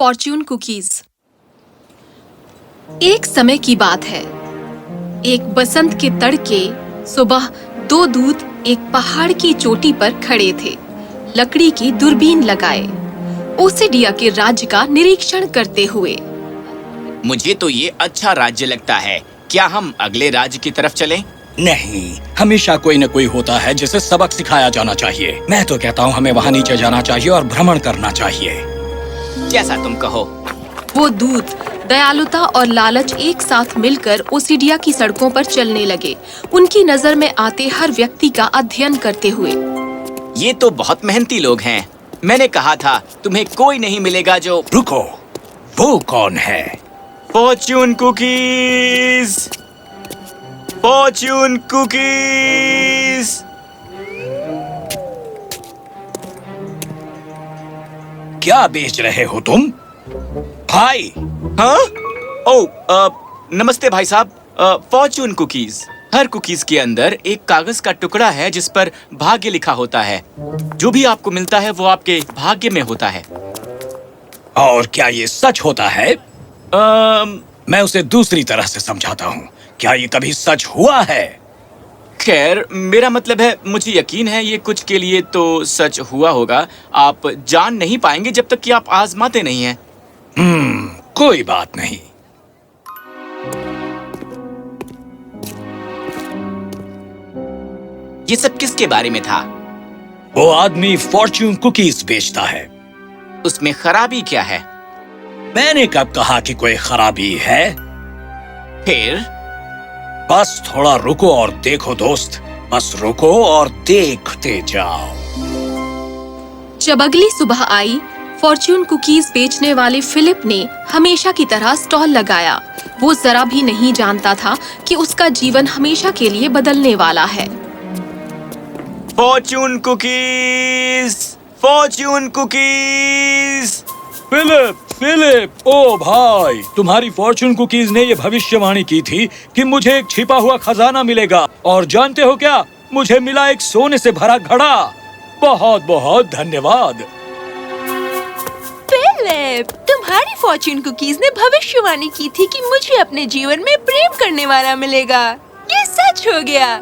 Fortune cookies. एक समय की बात है। एक बसंत के तड़के सुबह दो दूत एक पहाड़ की चोटी पर खड़े थे, लकड़ी की दूरबीन लगाए, ओसिडिया के राज्य का निरीक्षण करते हुए। मुझे तो ये अच्छा राज्य लगता है। क्या हम अगले राज्य की तरफ चलें? नहीं, हमेशा कोई न कोई होता है जिसे सबक सिखाया जाना चाहिए। मैं तो कहता हूँ हमें वहाँ नीचे जाना चाहिए और भ्रमण करना चाहिए। जैसा तुम कहो। वो दूत दयालुता और लालच एक साथ मिलकर ओसिडिया की सड़कों पर चलने लगे, उनकी नजर में आते हर व्यक्ति का अध्ययन करते हुए। ये तो बहुत मेहनती लोग हैं। मैंने कहा था तुम्हें कोई नहीं मिलेगा जो। रुको, वो कौन है? Fortune cookies, fortune cookies. क्या बेच रहे हो तुम भाई? हाँ? नमस्ते भाई साहब। Fortune cookies. हर कुकीज के अंदर एक कागज का टुकड़ा है जिस पर भाग्य लिखा होता है। जो भी आपको मिलता है वो आपके भाग्य में होता है। और क्या ये सच होता है? मैं उसे दूसरी तरह से समझाता हूँ। क्या ये कभी सच हुआ है? खैर, मेरा मतलब है मुझे यकीन है ये कुछ के लिए तो सच हुआ होगा। आप जान नहीं पाएंगे जब तक कि आप आजमाते नहीं हैं। कोई बात नहीं। ये सब किसके बारे में था? वो आदमी फॉर्च्यून कुकीज बेचता है। उसमें खराबी क्या है? मैंने कब कहा कि कोई खराबी है? फिर बस थोड़ा रुको और देखो दोस्त, बस रुको और देखते जाओ। जब अगली सुबह आई, फॉर्च्यून कुकीज बेचने वाले फिलिप ने हमेशा की तरह स्टॉल लगाया। वो जरा भी नहीं जानता था कि उसका जीवन हमेशा के लिए बदलने वाला है। Fortune cookies, fortune cookies. Philip, ओ भाई, तुम्हारी फॉर्च्यून कुकीज ने ये भविष्यवाणी की थी कि मुझे एक छिपा हुआ खजाना मिलेगा, और जानते हो क्या? मुझे मिला एक सोने से भरा घड़ा। बहुत बहुत धन्यवाद। फिलिप, तुम्हारी फॉर्च्यून कुकीज ने भविष्यवाणी की थी कि मुझे अपने जीवन में प्रेम करने वाला मिलेगा। ये सच हो गया।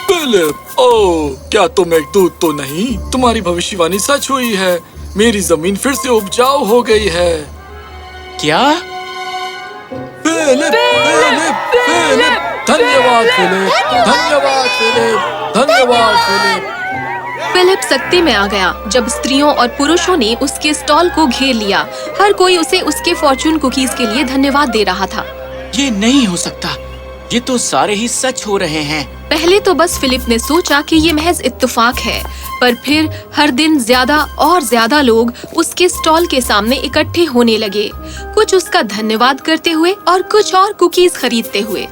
फिलिप, ओह, क्या तुम एक दूत तो नहीं? तुम्हारी भविष्यवाणी सच हुई है। मेरी जमीन फिर से उपजाऊ हो गई है। क्या? फिलिप, धन्यवाद फिलिप, धन्यवाद फिलिप, धन्यवाद फिलिप। फिलिप सख्ती में आ गया जब स्त्रियों और पुरुषों ने उसके स्टॉल को घेर लिया। हर कोई उसे उसके फॉर्च्यून कुकीज के लिए धन्यवाद दे रहा था। ये नहीं हो सकता। ये तो सारे ही सच हो रहे हैं। पहले तो बस फिलिप ने सोचा कि ये महज इत्तेफाक है, पर फिर हर दिन ज्यादा और ज्यादा लोग उसके स्टॉल के सामने इकट्ठे होने लगे, कुछ उसका धन्यवाद करते हुए और कुछ और कुकीज खरीदते हुए।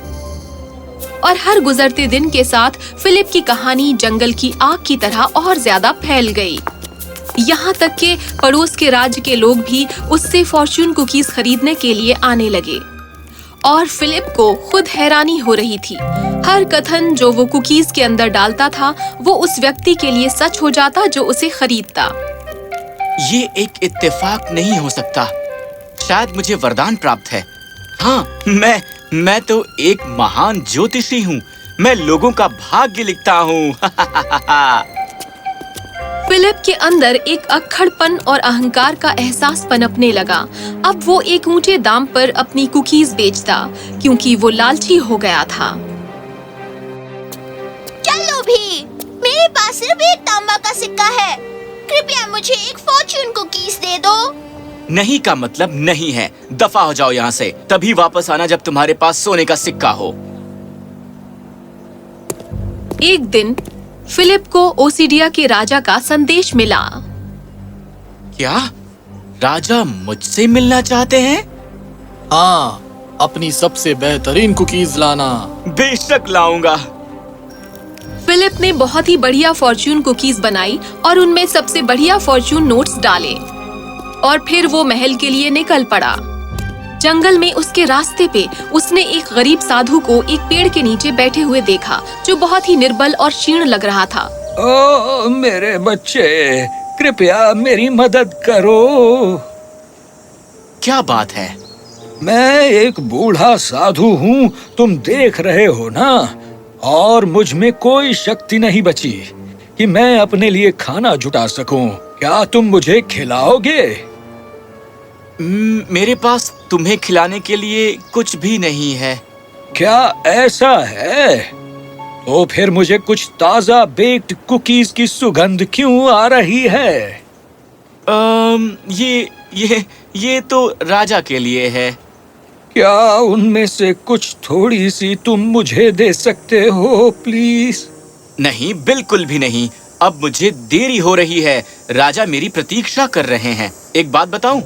और हर गुजरते दिन के साथ फिलिप की कहानी जंगल की आग की तरह और ज्यादा फैल गई। यहाँ तक कि पड़ोस के राज्य के लोग भी उससे फॉर्च्यून कुकीज खरीदने के लिए आने लगे। और फिलिप को खुद हैरानी हो रही थी। हर कथन जो वो कुकीज के अंदर डालता था वो उस व्यक्ति के लिए सच हो जाता जो उसे खरीदता। ये एक इत्तेफाक नहीं हो सकता। शायद मुझे वरदान प्राप्त है। हाँ, मैं तो एक महान ज्योतिषी हूँ। मैं लोगों का भाग्य लिखता हूँ। फिलिप के अंदर एक अक्खड़पन और अहंकार का एहसास पनपने लगा। अब वो एक ऊंचे दाम पर अपनी कुकीज बेचता, क्योंकि वो लालची हो गया था। चलो भी, मेरे पास सिर्फ एक तांबा का सिक्का है। कृपया मुझे एक फॉर्च्यून कुकीज दे दो। नहीं का मतलब नहीं है। दफा हो जाओ यहाँ से। तभी वापस आना जब तुम्हारे पास सोने का सिक्का हो। एक दिन फिलिप को ओसिडिया के राजा का संदेश मिला। क्या? राजा मुझसे मिलना चाहते हैं? हाँ, अपनी सबसे बेहतरीन कुकीज लाना। बेशक लाऊंगा। फिलिप ने बहुत ही बढ़िया फॉर्च्यून कुकीज बनाई और उनमें सबसे बढ़िया फॉर्च्यून नोट्स डाले, और फिर वो महल के लिए निकल पड़ा। जंगल में उसके रास्ते पे उसने एक गरीब साधु को एक पेड़ के नीचे बैठे हुए देखा, जो बहुत ही निर्बल और क्षीण लग रहा था। ओ मेरे बच्चे, कृपया मेरी मदद करो। क्या बात है? मैं एक बूढ़ा साधु हूँ, तुम देख रहे हो ना, और मुझ में कोई शक्ति नहीं बची कि मैं अपने लिए खाना जुटा सकूं। क्या तुम मुझे खिलाओगे? मेरे पास तुम्हें खिलाने के लिए कुछ भी नहीं है। क्या ऐसा है? तो फिर मुझे कुछ ताजा बेक्ड कुकीज की सुगंध क्यों आ रही है? ये तो राजा के लिए है। क्या उनमें से कुछ थोड़ी सी तुम मुझे दे सकते हो प्लीज? नहीं, बिल्कुल भी नहीं। अब मुझे देरी हो रही है, राजा मेरी प्रतीक्षा कर रहे हैं। एक बात बताऊं,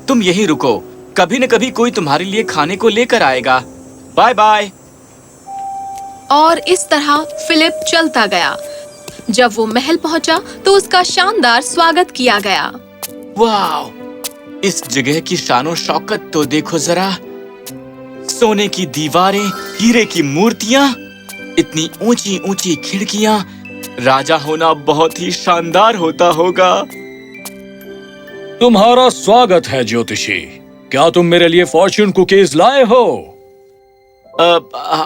तुम यहीं रुको, कभी न कभी कोई तुम्हारे लिए खाने को लेकर आएगा। Bye bye. और इस तरह फिलिप चलता गया। जब वो महल पहुंचा तो उसका शानदार स्वागत किया गया। वाह, इस जगह की शानो शौकत तो देखो जरा। सोने की दीवारें, हीरे की मूर्तियां, इतनी ऊंची ऊंची खिड़कियां। राजा होना बहुत ही शानदार होता होगा। तुम्हारा स्वागत है ज्योतिषी। क्या तुम मेरे लिए फॉर्च्यून कुकीज लाए हो?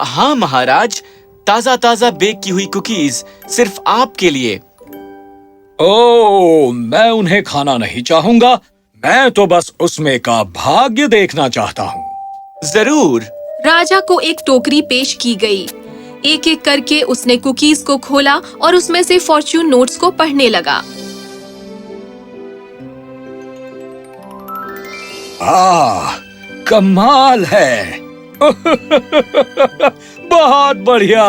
हाँ महाराज, ताजा ताजा बेक की हुई कुकीज सिर्फ आपके लिए। ओह, मैं उन्हें खाना नहीं चाहूंगा, मैं तो बस उसमें का भाग्य देखना चाहता हूँ। जरूर। राजा को एक टोकरी पेश की गई। एक एक करके उसने कुकीज को खोला और उसमें से फॉर्च्यून नोट्स को पढ़ने लगा। कमाल है। बहुत बढ़िया।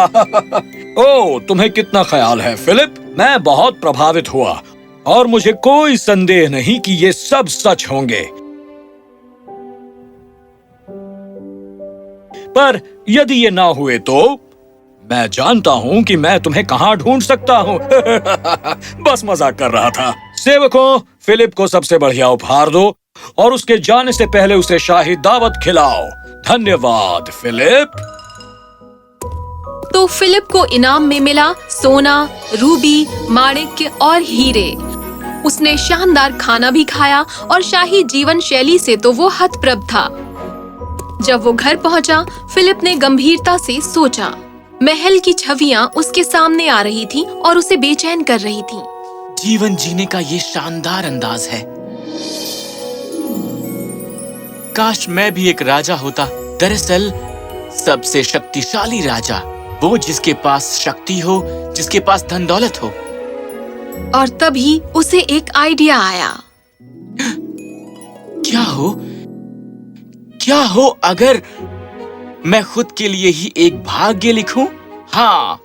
ओह, तुम्हें कितना ख्याल है फिलिप? मैं बहुत प्रभावित हुआ और मुझे कोई संदेह नहीं कि ये सब सच होंगे। पर यदि ये ना हुए तो मैं जानता हूँ कि मैं तुम्हें कहाँ ढूंढ सकता हूँ। बस मजाक कर रहा था। सेवकों, फिलिप को सबसे बढ़िया उपहार दो और उसके जाने से पहले उसे शाही दावत खिलाओ। धन्यवाद फिलिप। तो फिलिप को इनाम में मिला सोना, रूबी, माणिक्य और हीरे। उसने शानदार खाना भी खाया और शाही जीवन शैली से तो वो हतप्रभ था। जब वो घर पहुंचा, फिलिप ने गंभीरता से सोचा। महल की छवियां उसके सामने आ रही थीं और उसे बेचैन कर रही थीं। जीवन जीने का ये शानदार अंदाज है। काश मैं भी एक राजा होता। दरअसल सबसे शक्तिशाली राजा, वो जिसके पास शक्ति हो, जिसके पास धन दौलत हो। और तभी उसे एक आइडिया आया। क्या हो अगर मैं खुद के लिए ही एक भाग्य लिखूं? हाँ,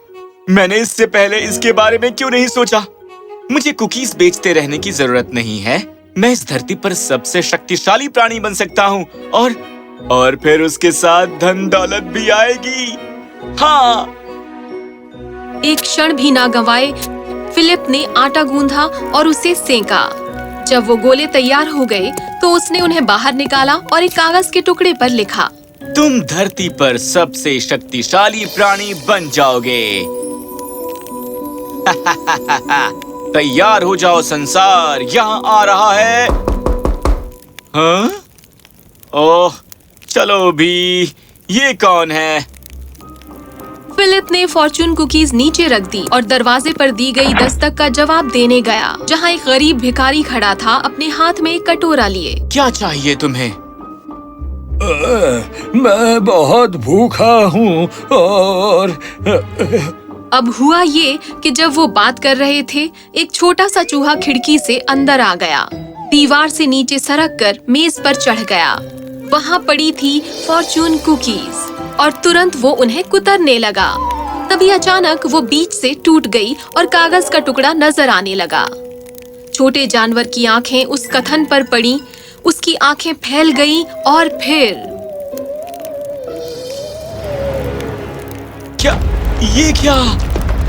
मैंने इससे पहले इसके बारे में क्यों नहीं सोचा। मुझे कुकीज बेचते रहने की जरूरत नहीं है। मैं इस धरती पर सबसे शक्तिशाली प्राणी बन सकता हूँ और फिर उसके साथ धन दौलत भी आएगी। हाँ। एक क्षण भी ना गंवाए फिलिप ने आटा गूंथा और उसे सेंका। जब वो गोले तैयार हो गए तो उसने उन्हें बाहर निकाला और एक कागज के टुकड़े पर लिखा, तुम धरती पर सबसे शक्तिशाली प्राणी बन जाओगे। तैयार हो जाओ संसार, यहाँ आ रहा है। हाँ? ओह, चलो भी। ये कौन है? फिलिप ने फॉर्च्यून कुकीज नीचे रख दी और दरवाजे पर दी गई दस्तक का जवाब देने गया, जहाँ एक गरीब भिखारी खड़ा था अपने हाथ में एक कटोरा लिए। क्या चाहिए तुम्हें? मैं बहुत भूखा हूँ और अब हुआ ये कि जब वो बात कर रहे थे, एक छोटा सा चूहा खिड़की से अंदर आ गया, दीवार से नीचे सरक कर मेज पर चढ़ गया। वहाँ पड़ी थी फॉर्च्यून कुकीज और तुरंत वो उन्हें कुतरने लगा। तभी अचानक वो बीच से टूट गई और कागज का टुकड़ा नजर आने लगा। छोटे जानवर की आंखें उस कथन पर पड़ी, उसकी आंखें फैल गईं और फिर क्या?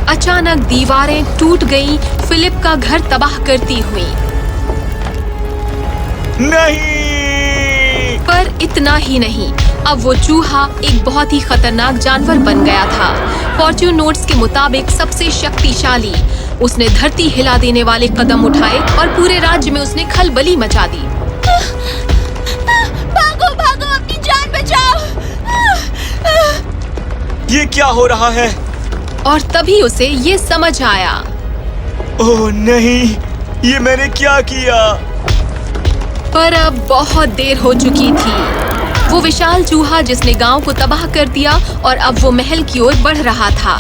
अचानक दीवारें टूट गईं, फिलिप का घर तबाह करती हुई। नहीं! पर इतना ही नहीं, अब वो चूहा एक बहुत ही खतरनाक जानवर बन गया था। फॉर्च्यून नोट्स के मुताबिक सबसे शक्तिशाली, उसने धरती हिला देने वाले कदम उठाए और पूरे राज्य में उसने खलबली मचा दी। भागो भागो, अपनी जान बचाओ। ये क्या हो रहा है? और तभी उसे ये समझ आया। ओह नहीं, ये मैंने क्या किया? पर अब बहुत देर हो चुकी थी। वो विशाल चूहा जिसने गांव को तबाह कर दिया और अब वो महल की ओर बढ़ रहा था।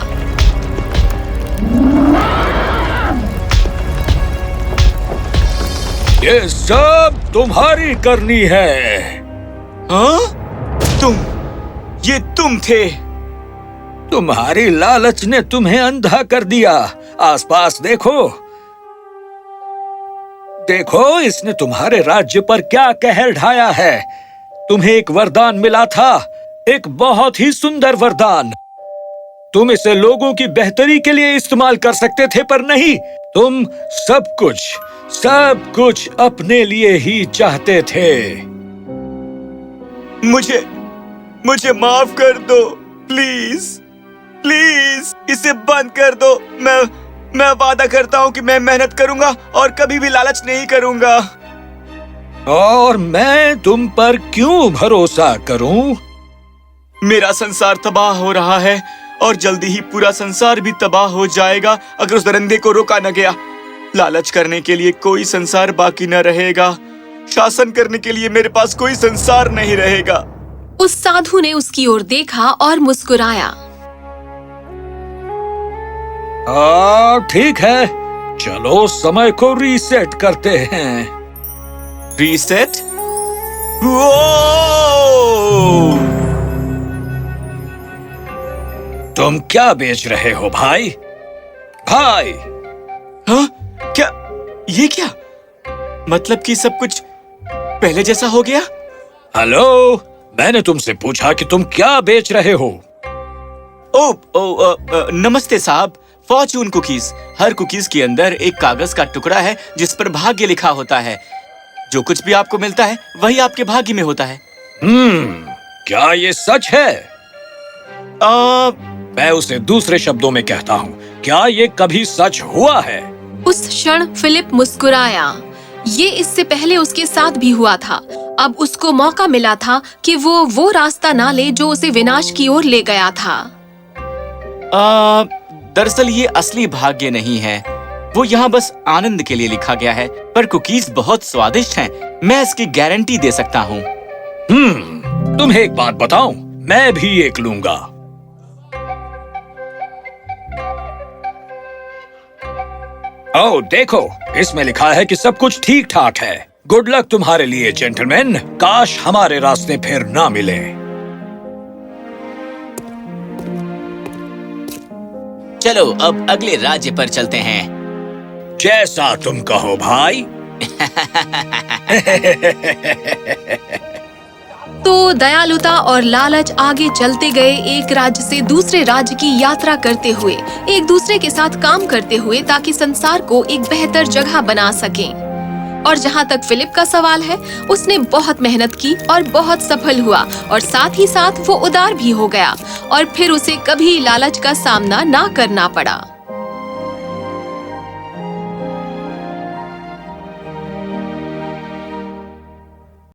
ये सब तुम्हारी करनी है। हाँ? तुम थे। तुम्हारी लालच ने तुम्हें अंधा कर दिया। आसपास देखो, देखो इसने तुम्हारे राज्य पर क्या कहर ढाया है। तुम्हें एक वरदान मिला था, एक बहुत ही सुंदर वरदान। तुम इसे लोगों की बेहतरी के लिए इस्तेमाल कर सकते थे, पर नहीं, तुम सब कुछ अपने लिए ही चाहते थे। मुझे माफ कर दो, प्लीज प्लीज इसे बंद कर दो। मैं वादा करता हूँ कि मैं मेहनत करूंगा और कभी भी लालच नहीं करूंगा। और मैं तुम पर क्यों भरोसा करूं? मेरा संसार तबाह हो रहा है और जल्दी ही पूरा संसार भी तबाह हो जाएगा अगर उस दरिंदे को रोका न गया। लालच करने के लिए कोई संसार बाकी न रहेगा। शासन करने के लिए मेरे पास कोई संसार नहीं रहेगा। उस साधु ने उसकी ओर देखा और मुस्कुराया। ठीक है, चलो समय को रीसेट करते हैं। रीसेट? तुम क्या बेच रहे हो भाई? भाई! हाँ? क्या? ये क्या? मतलब कि सब कुछ पहले जैसा हो गया? हेलो, मैंने तुमसे पूछा कि तुम क्या बेच रहे हो। नमस्ते साहब। Fortune cookies. हर कुकीज के अंदर एक कागज का टुकड़ा है जिस पर भाग्य लिखा होता है। जो कुछ भी आपको मिलता है वही आपके भाग्य में होता है। क्या ये सच है? मैं उसे दूसरे शब्दों में कहता हूँ, क्या ये कभी सच हुआ है? उस क्षण फिलिप मुस्कुराया। ये इससे पहले उसके साथ भी हुआ था। अब उसको मौका मिला था कि वो रास्ता ना ले जो उसे विनाश की ओर ले गया था। दरअसल ये असली भाग्य नहीं है। वो यहाँ बस आनंद के लिए लिखा गया है। पर कुकीज बहुत स्वादिष्ट हैं। मैं इसकी गारंटी दे सकता हूँ। तुम्हें एक बात बताऊं, मैं भी एक लूंगा। ओह देखो, इसमें लिखा है कि सब कुछ ठीक ठाक है। गुड लक तुम्हारे लिए जेंटलमैन। काश हमारे रास्ते फिर ना मिले। चलो अब अगले राज्य पर चलते हैं। जैसा तुम कहो भाई। तो दयालुता और लालच आगे चलते गए, एक राज्य से दूसरे राज्य की यात्रा करते हुए, एक दूसरे के साथ काम करते हुए, ताकि संसार को एक बेहतर जगह बना सकें। और जहाँ तक फिलिप का सवाल है, उसने बहुत मेहनत की और बहुत सफल हुआ, और साथ ही साथ वो उदार भी हो गया, और फिर उसे कभी लालच का सामना ना करना पड़ा।